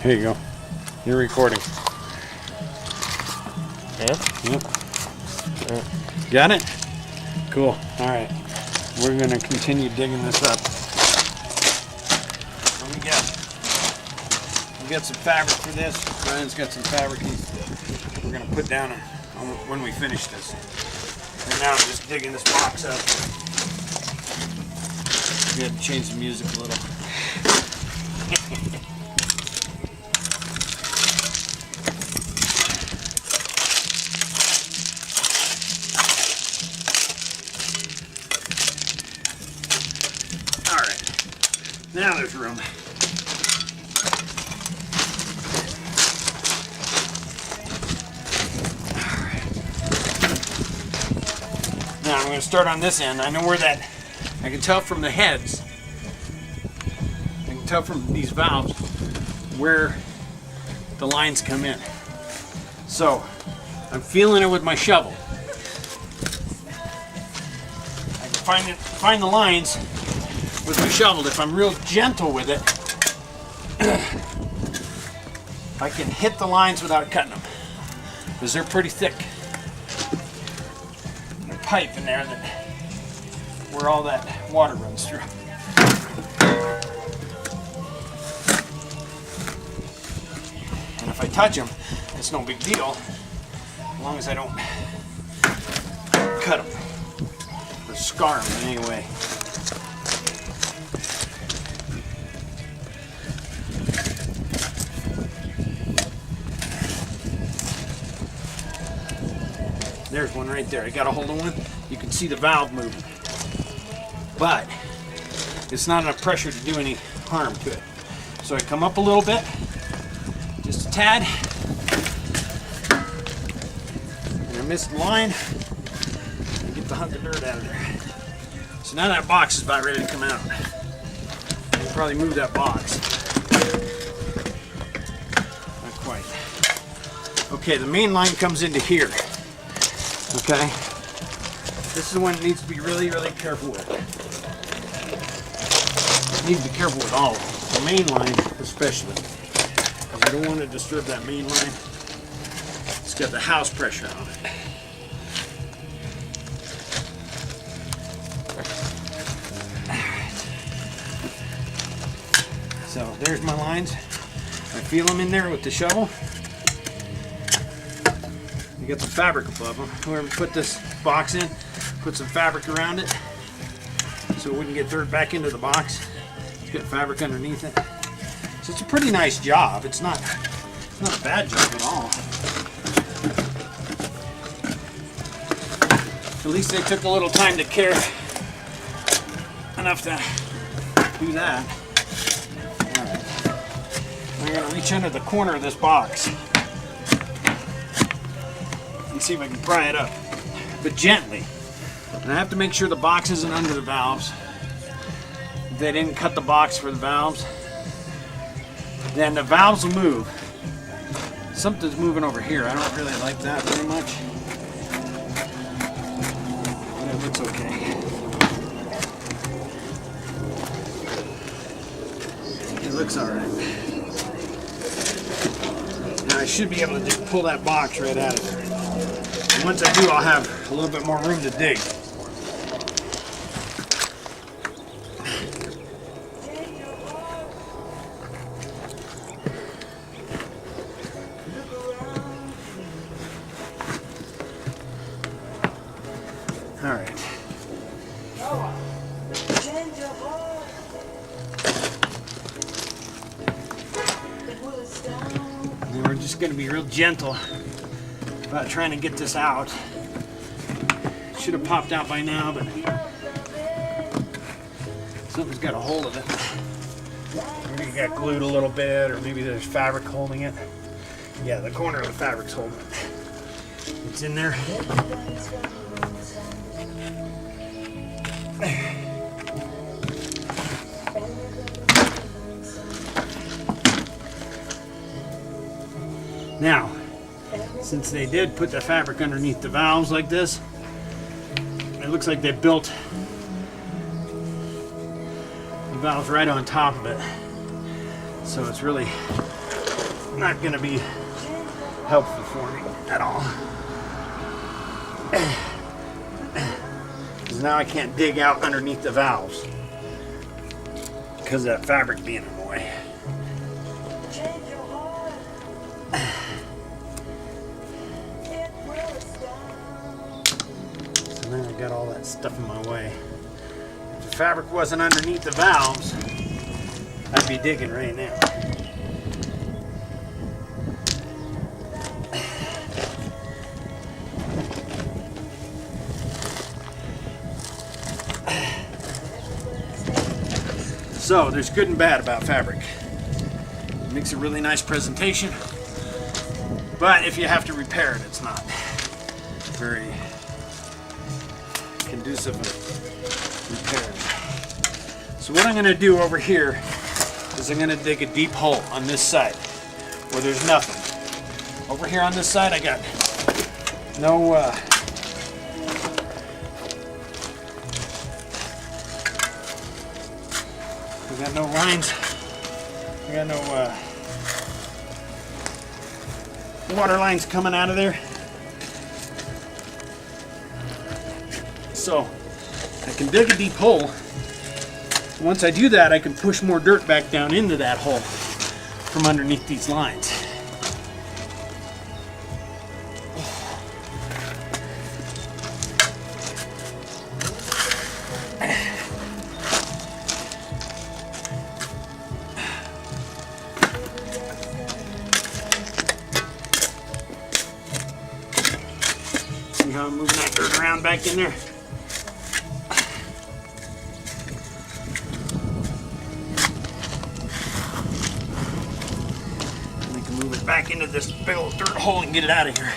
Here you go. You're recording. Yeah? Yep. Got it? Cool. All right. We're going to continue digging this up. What we got some fabric for this. Brian's got some fabric we're going to put down when we finish this. And now I'm just digging this box up. We had to change the music a little. All right. Now there's room. Now I'm going to start on this end. I know where that, I can tell from the heads, I can tell from these valves where the lines come in. So I'm feeling it with my shovel. I can find the lines with my shovel. If I'm real gentle with it, I can hit the lines without cutting them, because they're pretty thick. Pipe in there where all that water runs through. And if I touch them, it's no big deal, as long as I don't cut them or scar them in any way. There's one right there. I got a hold of one. You can see the valve moving. But it's not enough pressure to do any harm to it. So I come up a little bit, just a tad. And I missed the line. And get the hunk of dirt out of there. So now that box is about ready to come out. I can probably move that box. Not quite. Okay, the main line comes into here. Okay, this is the one that needs to be really, really careful with. You need to be careful with all of them. The main line especially, because you don't want to disturb that main line. It's got the house pressure on it. So there's my lines. I feel them in there with the shovel. You got some fabric above them. Whoever put this box in, put some fabric around it so it wouldn't get dirt back into the box. It's got fabric underneath it. So it's a pretty nice job. It's not a bad job at all. At least they took a little time to care enough to do that. Alright. I'm going to reach under the corner of this box and see if I can pry it up, but gently. And I have to make sure the box isn't under the valves. If they didn't cut the box for the valves, then the valves will move. Something's moving over here. I don't really like that very much, but it looks okay. It looks alright. Now I should be able to pull that box right out of there. And once I do, I'll have a little bit more room to dig. All right. And we're just going to be real gentle about trying to get this out. It should have popped out by now, but something's got a hold of it. Maybe it got glued a little bit, or maybe there's fabric holding it. Yeah, the corner of the fabric's holding it. It's in there. Now, since they did put the fabric underneath the valves like this, it looks like they built the valves right on top of it. So it's really not going to be helpful for me at all. Because now I can't dig out underneath the valves because of that fabric being in the way. So now I got all that stuff in my way. If the fabric wasn't underneath the valves, I'd be digging right now. So there's good and bad about fabric. It makes a really nice presentation, but if you have to repair it, it's not very conducive of repairing. So what I'm going to do over here is I'm going to dig a deep hole on this side where there's nothing. Over here on this side I got no we got no lines. We got no water lines coming out of there. So I can dig a deep hole. Once I do that, I can push more dirt back down into that hole from underneath these lines. See how I'm moving that dirt around back in there? And I can move it back into this big old dirt hole and get it out of here.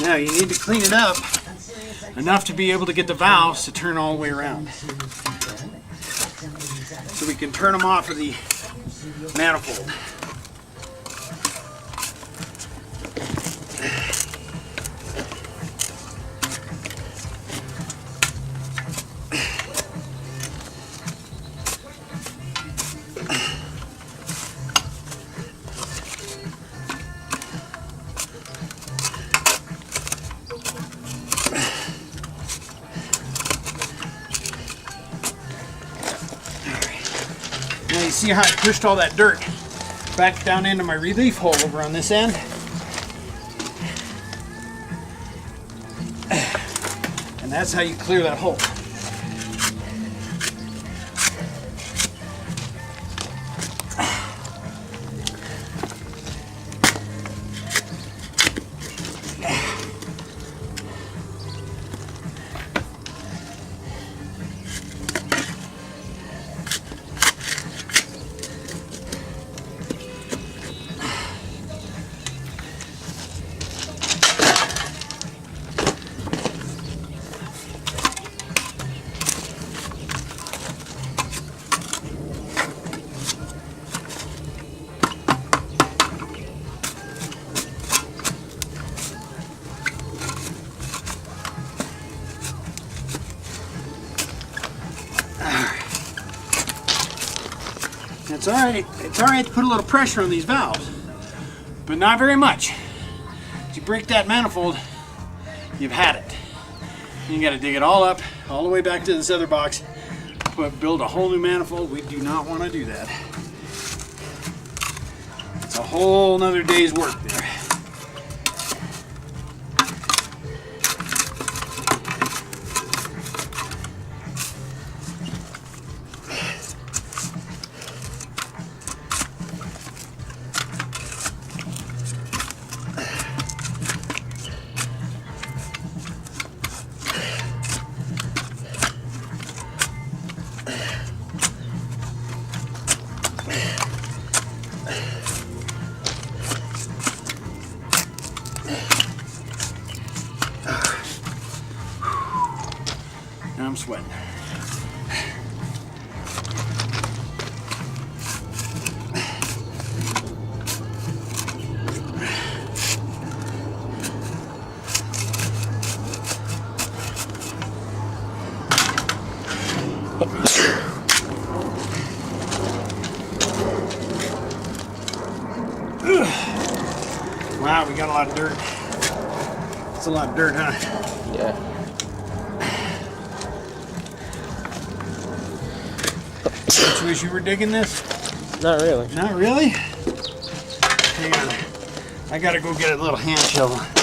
Now you need to clean it up enough to be able to get the valves to turn all the way around. So we can turn them off of the manifold. Now you see how I pushed all that dirt back down into my relief hole over on this end? And that's how you clear that hole. It's all right. It's all right to put a little pressure on these valves, but not very much. If you break that manifold, you've had it. You got to dig it all up, all the way back to this other box, build a whole new manifold. We do not want to do that. It's a whole nother day's work there. I'm sweating. Wow, we got a lot of dirt. It's a lot of dirt, huh? Yeah. Don't you wish you were digging this? Not really. Not really? Hang on. I gotta go get a little hand shovel.